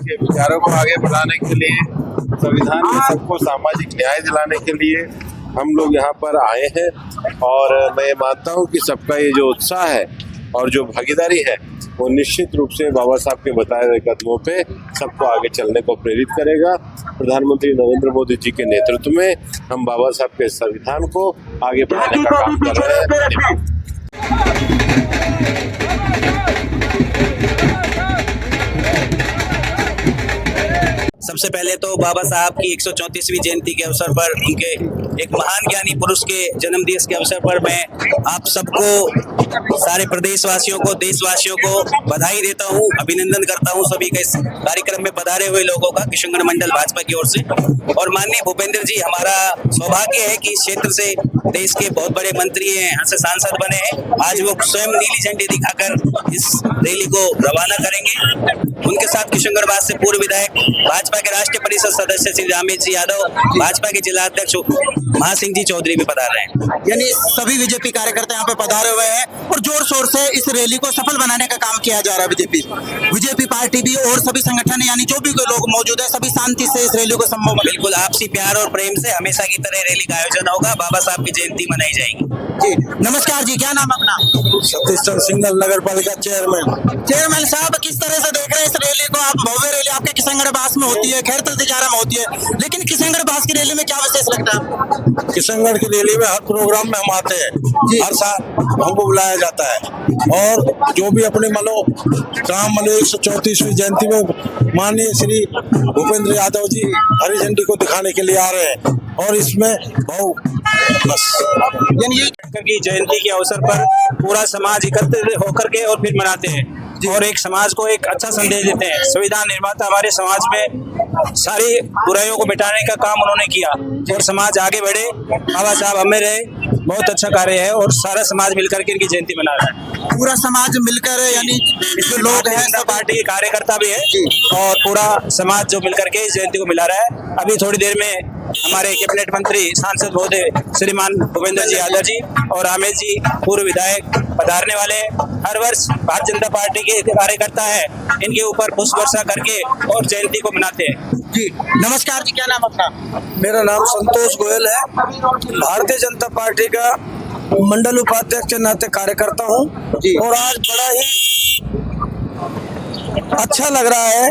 के विचारों को आगे बढ़ाने के लिए, संविधान में सबको सामाजिक न्याय दिलाने के लिए हम लोग यहाँ पर आए हैं। और मैं मानता हूँ कि सबका ये जो उत्साह है और जो भागीदारी है वो निश्चित रूप से बाबा साहब के बताए हुए कदमों पे सबको आगे चलने को प्रेरित करेगा। प्रधानमंत्री नरेंद्र मोदी जी के नेतृत्व में हम बाबा साहब के संविधान को आगे बढ़ाने का काम कर रहे हैं। धन्यवाद। सबसे पहले तो बाबा साहब की 134वीं जयंती के अवसर पर, उनके एक महान ज्ञानी पुरुष के जन्म दिवस के अवसर पर मैं आप सबको, सारे प्रदेशवासियों को, देशवासियों को बधाई देता हूं, अभिनंदन करता हूं सभी के इस कार्यक्रम में पधारे हुए लोगों का किशनगढ़ मंडल भाजपा की ओर से। और माननीय भूपेंद्र जी, हमारा सौभाग्य है कि इस क्षेत्र से देश के बहुत बड़े मंत्री हैं, यहाँ से सांसद बने हैं। आज वो स्वयं नीली झंडी दिखाकर इस रैली को रवाना करेंगे। उनके साथ किशनगढ़ से पूर्व विधायक, भाजपा के राष्ट्रीय परिषद सदस्य श्री रामेश जी यादव, भाजपा के जिला अध्यक्ष महासिंह जी चौधरी भी पधार रहे हैं। यानी सभी बीजेपी कार्यकर्ता यहाँ पे पधारे हुए हैं और जोर शोर से इस रैली को सफल बनाने का काम किया जा रहा है। बीजेपी पार्टी भी और सभी संगठन यानी जो भी लोग मौजूद है, सभी शांति से इस रैली को संभव। बिल्कुल आपसी प्यार और प्रेम से हमेशा की तरह रैली का आयोजन होगा। बाबा साहब की जयंती मनाई जाएगी। जी नमस्कार जी, क्या नाम अपना? सतीश चंद्र सिंघल, नगर पालिका चेयरमैन साहब, किस तरह से देख रहे हैं इस रैली को? आप भव्य रैली आपके किशनगढ़ बास में होती है, खैर तिजारा में होती है, लेकिन किशनगढ़ बास की रैली में क्या विशेष लगता है? किशनगढ़ की रैली में हर प्रोग्राम में हम आते हैं, हर साल हमको बुलाया जाता है। और जो भी अपने काम 134वीं जयंती में माननीय श्री भूपेंद्र यादव जी हरी झंडी को दिखाने के लिए आ रहे हैं। और इसमें बस यानी की जयंती के अवसर पर पूरा समाज एकत्रित होकर के और फिर मनाते हैं और एक समाज को एक अच्छा संदेश देते हैं। संविधान निर्माता हमारे समाज में सारी बुराइयों को मिटाने का काम उन्होंने किया और समाज आगे बढ़े। बाबा साहब हमें रहे, बहुत अच्छा कार्य है और सारा समाज मिलकर के इनकी जयंती मना रहा है। पूरा समाज मिलकर, यानी जो लोग हैं, सब पार्टी के कार्यकर्ता भी है और पूरा समाज जो मिलकर के इस जयंती को मिला रहा है। अभी थोड़ी देर में हमारे कैबिनेट मंत्री सांसद महोदय श्रीमान भूपेंद्र जी यादव जी और रामेश जी पूर्व विधायक पधारने वाले हैं। हर वर्ष भारतीय जनता पार्टी के कार्यकर्ता है, इनके ऊपर पुष्प वर्षा करके और जयंती को मनाते हैं। जी नमस्कार जी, क्या नाम अपना? मेरा नाम संतोष गोयल है, भारतीय जनता पार्टी का मंडल उपाध्यक्ष के नाते कार्यकर्ता हूँ। और आज बड़ा ही अच्छा लग रहा है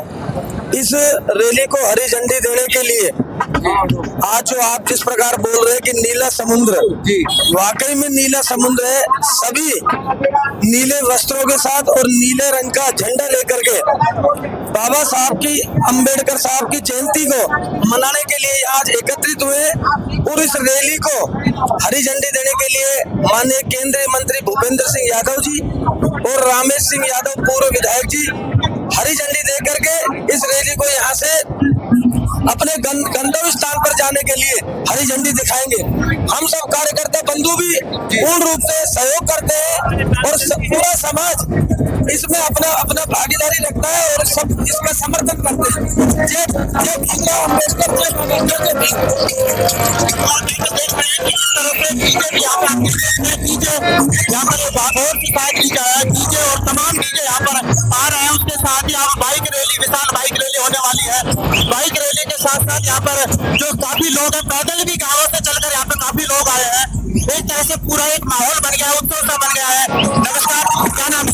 इस रैली को हरी झंडी देने के लिए। आज जो आप जिस प्रकार बोल रहे हैं कि नीला समुद्र, वाकई में नीला समुद्र है। सभी नीले वस्त्रों के साथ और नीले रंग का झंडा लेकर के बाबा साहब की, अंबेडकर साहब की जयंती को मनाने के लिए आज एकत्रित हुए। और इस रैली को हरी झंडी देने के लिए माननीय केंद्रीय मंत्री भूपेंद्र सिंह यादव जी और रामेश सिंह यादव पूर्व विधायक जी हरी झंडी दे करके इस रैली को यहाँ से अपने गंतव्य स्थान पर जाने के लिए हरी झंडी दिखाएंगे। हम सब कार्यकर्ता बंधु भी पूर्ण रूप से सहयोग करते हैं और पूरा समाज इसमें अपना अपना भागीदारी रखता है और सब इसका समर्थन करते हैं। यहाँ पर बहुत सी पार्टी का है, डीजे और तमाम डीजे यहाँ पर आ रहे हैं। उसके साथ ही यहाँ बाइक रैली, विशाल बाइक रैली होने वाली है। बाइक रैली के साथ साथ यहाँ पर जो काफी लोग हैं, पैदल भी गाँवों से चलकर यहाँ पर काफी लोग आए हैं। एक तरह से पूरा एक माहौल बन गया है, उत्सव सा बन गया है। नमस्कार, क्या नाम?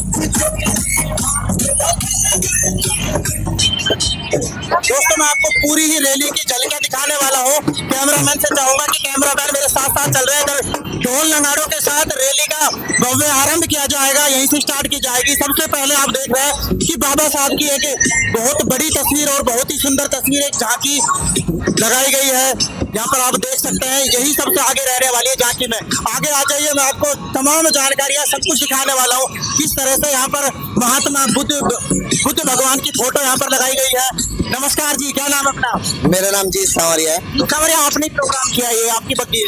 दोस्तों, मैं आपको पूरी ही रैली की झलकियां दिखाने वाला हूँ। कैमरामैन से चाहूंगा कि कैमरामैन मेरे साथ साथ चल रहे हैं। इधर ढोल नगाड़ों के साथ रैली का भव्य आरंभ किया जाएगा, यहीं से स्टार्ट की जाएगी। सबसे पहले आप देख रहे हैं कि बाबा साहब की एक बहुत बड़ी तस्वीर और बहुत ही सुंदर तस्वीर, एक झांकी लगाई गई है। यहाँ पर आप देख सकते हैं, यही सबसे आगे रहने वाली है झांकी में। आगे आ जाइए, मैं आपको तमाम जानकारियां सब कुछ दिखाने वाला हूँ। किस तरह से यहाँ पर महात्मा बुद्ध भगवान की फोटो यहाँ पर लगाई गई है। नमस्कार जी, क्या नाम अपना? मेरा नाम जी सांवरिया है। सांवरिया, आपने प्रोग्राम किया, ये आपकी पत्नी?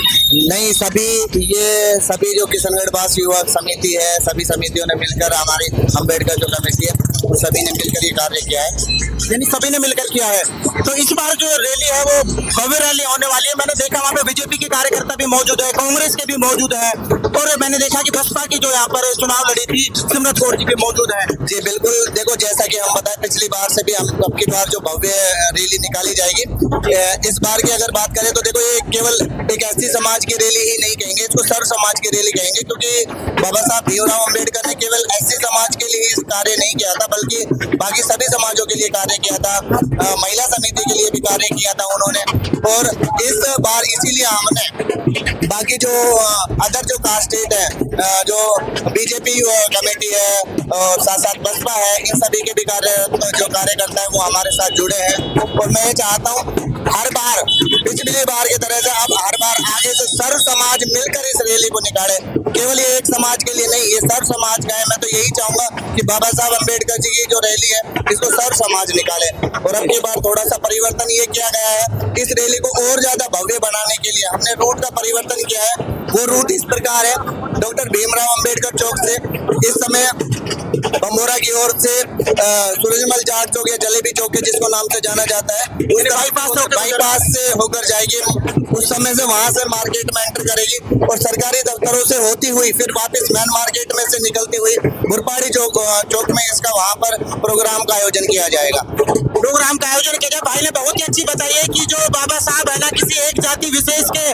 नहीं, सभी जो किशनगढ़ बास युवा समिति है, सभी समितियों ने मिलकर, हमारी अम्बेडकर जो कमेटी है, सभी ने मिलकर ये कार्य किया है। यानी सभी ने मिलकर किया है। तो इस बार जो रैली है वो भव्य रैली होने वाली है। मैंने देखा वहाँ पे बीजेपी के कार्यकर्ता भी मौजूद है, कांग्रेस के भी मौजूद है, और मैंने देखा कि बसपा की जो यहाँ पर चुनाव लड़ी थी सिमरत कौर जी भी मौजूद है। जी बिल्कुल, देखो जैसा कि हम बताए पिछली बार से भी, हम अब की बार जो भव्य रैली निकाली जाएगी, इस बार की अगर बात करें तो देखो ये केवल एक एससी समाज की रैली ही नहीं कहेंगे, इसको सर्व समाज की रैली कहेंगे, क्योंकि बाबा साहब भीमराव अम्बेडकर ने केवल एससी समाज के लिए इस कार्य नहीं किया था, बल्कि बाकी सभी समाजों के लिए कार्य किया था, महिला समिति के लिए भी कार्य किया था उन्होंने। और इस बार इसीलिए हमने बाकी जो अदर जो कास्टेड है, जो बीजेपी कमेटी है और साथ साथ बसपा है, इन सभी के भी जो कार्यकर्ता है वो हमारे साथ जुड़े हैं। और मैं ये चाहता हूँ हर बार पिछली बार की तरह से अब हर बार आगे से सर्व समाज मिलकर इस रैली को निकाले, केवल ये एक समाज के लिए नहीं, ये सर्व समाज का है। मैं तो यही चाहूंगा कि बाबा साहब अम्बेडकर जी की जो रैली है इसको सर्व समाज निकाले। और अब की बार थोड़ा सा परिवर्तन ये किया गया है, इस रैली को और ज्यादा भव्य बनाने के लिए हमने रूट का परिवर्तन किया है। वो रूट इस प्रकार है, डॉक्टर भीमराव अम्बेडकर चौक से इस समय बमोरा की ओर से सूरजमल जाट चौक या जलेबी चौक के जिसको नाम से जाना जाता है, बाईपास से होकर जाएगी। उस समय से वहां से मार्केट में एंटर करेगी और सरकारी दफ्तरों से होती हुई फिर वापस मैन मार्केट में से निकलती हुई बुरपाड़ी चौक में इसका वहां पर प्रोग्राम का आयोजन किया जाएगा। प्रोग्राम का आयोजन किया जाए। भाई ने बहुत ही अच्छी बताई है कि जो बाबा साहब है ना, किसी एक जाति विशेष के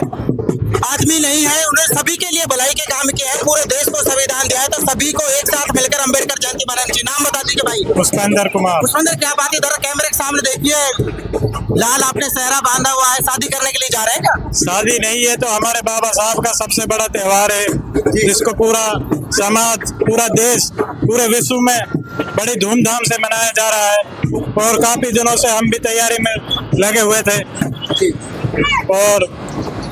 आदमी नहीं है, उन्होंने सभी के लिए भलाई के काम किया है, पूरे देश को संविधान दिया है, तो सभी को एक साथ मिलकर अम्बेडकर जयंती मनानी चाहिए। नाम बता दीजिए भाई। पुष्पेंद्र कुमार। पुष्पेंद्र, क्या बात है, इधर कैमरे के सामने देखिए, लाल आपने सेहरा बांधा हुआ है, शादी करने के लिए जा रहे हैं क्या? शादी नहीं है तो हमारे बाबा साहब का सबसे बड़ा त्योहार है, जिसको पूरा समाज, पूरा देश, पूरे विश्व में बड़ी धूमधाम से मनाया जा रहा है। और काफी दिनों से हम भी तैयारी में लगे हुए थे और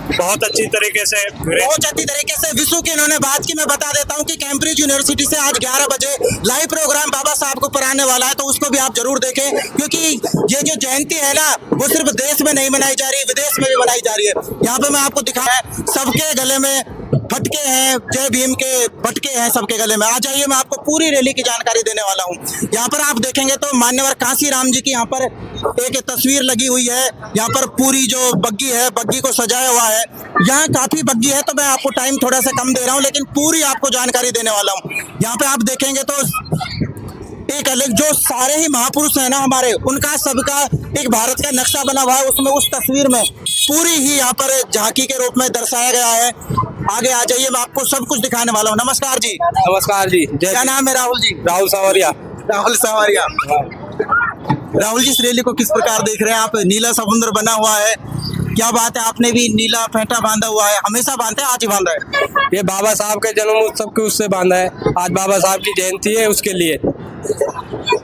बहुत अच्छी तरीके से विश्व की इन्होंने बात की। मैं बता देता हूं कि कैम्ब्रिज यूनिवर्सिटी से आज 11 बजे लाइव प्रोग्राम बाबा साहब को पढ़ाने वाला है, तो उसको भी आप जरूर देखें, क्योंकि ये जो जयंती है ना, वो सिर्फ देश में नहीं मनाई जा रही, विदेश में भी मनाई जा रही है। यहाँ पे मैं आपको दिखाया, सबके गले में फटके हैं, जय भीम के फटके हैं सबके गले में। आ जाइए, मैं आपको पूरी रैली की जानकारी देने वाला हूँ। यहाँ पर आप देखेंगे तो मान्यवर कांसी राम जी की यहाँ पर एक तस्वीर लगी हुई है। यहाँ पर पूरी जो बग्गी है, बग्गी को सजाया हुआ है। यहाँ काफी बग्गी है, तो मैं आपको टाइम थोड़ा सा कम दे रहा हूँ, लेकिन पूरी आपको जानकारी देने वाला हूँ। यहाँ पे आप देखेंगे तो एक अलग जो सारे ही महापुरुष हैं ना हमारे, उनका सबका एक भारत का नक्शा बना हुआ है, उसमें उस तस्वीर में पूरी ही यहाँ पर झांकी के रूप में दर्शाया गया है। आगे आ जाइए, मैं आपको सब कुछ दिखाने वाला हूँ। नमस्कार जी। नमस्कार जी। क्या नाम है? राहुल जी। राहुल सावरिया। राहुल सावरिया। राहुल जी, इस रैली को किस प्रकार देख रहे हैं आप? नीला समुद्र बना हुआ है, क्या बात है, आपने भी नीला फेंटा बांधा हुआ है, हमेशा बांधते हैं, आज ही बांधा है? ये बाबा साहब के जन्म उत्सव के उससे बांधा है, आज बाबा साहब की जयंती है उसके लिए।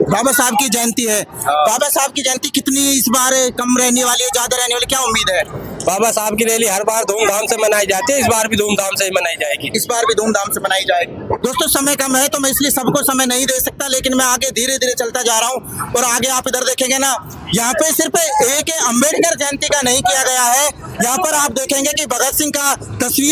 बाबा साहब की जयंती है। बाबा साहब की जयंती कितनी इस बार कम रहने वाली है, ज्यादा रहने वाली, क्या उम्मीद है? बाबा साहब की रैली हर बार धूमधाम से मनाई जाती है, इस बार भी धूमधाम से ही मनाई जाएगी। इस बार भी धूमधाम से मनाई जाएगी। दोस्तों, समय कम है तो मैं इसलिए सबको समय नहीं दे सकता, लेकिन मैं आगे धीरे धीरे चलता जा रहा हूँ। और आगे आप इधर देखेंगे ना, यहाँ पे सिर्फ एक अम्बेडकर जयंती का नहीं किया गया है, यहाँ पर आप देखेंगे कि भगत सिंह का तस्वीर